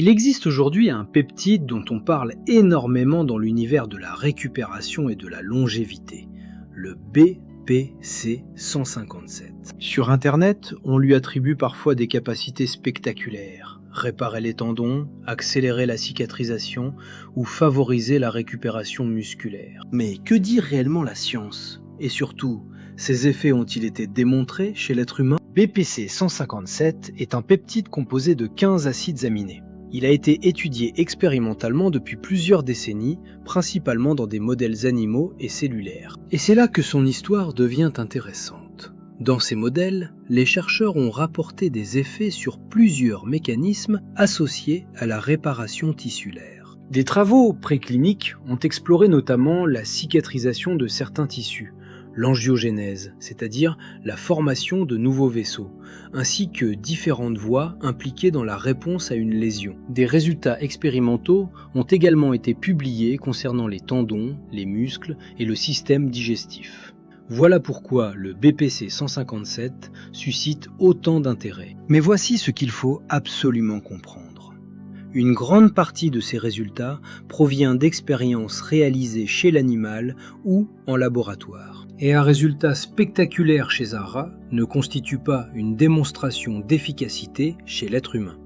Il existe aujourd'hui un peptide dont on parle énormément dans l'univers de la récupération et de la longévité, le BPC 157. Sur Internet, on lui attribue parfois des capacités spectaculaires, réparer les tendons, accélérer la cicatrisation ou favoriser la récupération musculaire. Mais que dit réellement la science? Et surtout, ces effets ont-ils été démontrés chez l'être humain? BPC 157 est un peptide composé de 15 acides aminés. Il a été étudié expérimentalement depuis plusieurs décennies, principalement dans des modèles animaux et cellulaires. Et c'est là que son histoire devient intéressante. Dans ces modèles, les chercheurs ont rapporté des effets sur plusieurs mécanismes associés à la réparation tissulaire. Des travaux précliniques ont exploré notamment la cicatrisation de certains tissus, l'angiogénèse, c'est-à-dire la formation de nouveaux vaisseaux, ainsi que différentes voies impliquées dans la réponse à une lésion. Des résultats expérimentaux ont également été publiés concernant les tendons, les muscles et le système digestif. Voilà pourquoi le BPC 157 suscite autant d'intérêt. Mais voici ce qu'il faut absolument comprendre. Une grande partie de ces résultats provient d'expériences réalisées chez l'animal ou en laboratoire. Et un résultat spectaculaire chez un rat ne constitue pas une démonstration d'efficacité chez l'être humain.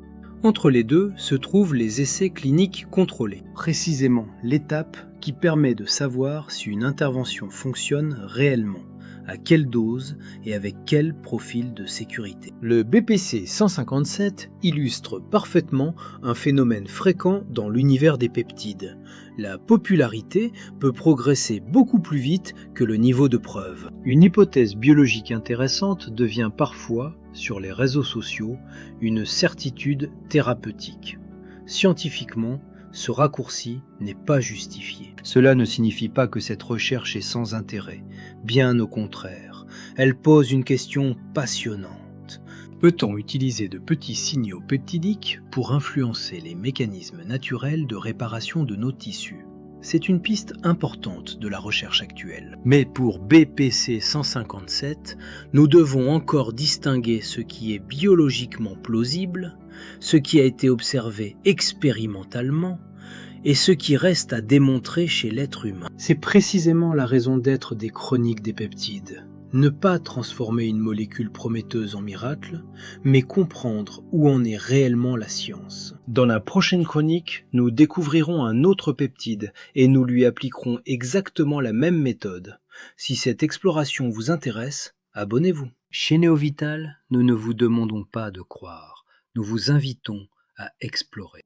Entre les deux se trouvent les essais cliniques contrôlés, précisément l'étape qui permet de savoir si une intervention fonctionne réellement, à quelle dose et avec quel profil de sécurité. Le BPC 157 illustre parfaitement un phénomène fréquent dans l'univers des peptides. La popularité peut progresser beaucoup plus vite que le niveau de preuve. Une hypothèse biologique intéressante devient parfois, sur les réseaux sociaux, une certitude thérapeutique. Scientifiquement, ce raccourci n'est pas justifié. Cela ne signifie pas que cette recherche est sans intérêt. Bien au contraire, elle pose une question passionnante. Peut-on utiliser de petits signaux peptidiques pour influencer les mécanismes naturels de réparation de nos tissus? C'est une piste importante de la recherche actuelle. Mais pour BPC 157, nous devons encore distinguer ce qui est biologiquement plausible, ce qui a été observé expérimentalement, et ce qui reste à démontrer chez l'être humain. C'est précisément la raison d'être des chroniques des peptides. Ne pas transformer une molécule prometteuse en miracle, mais comprendre où en est réellement la science. Dans la prochaine chronique, nous découvrirons un autre peptide et nous lui appliquerons exactement la même méthode. Si cette exploration vous intéresse, abonnez-vous. Chez Néovital, nous ne vous demandons pas de croire, nous vous invitons à explorer.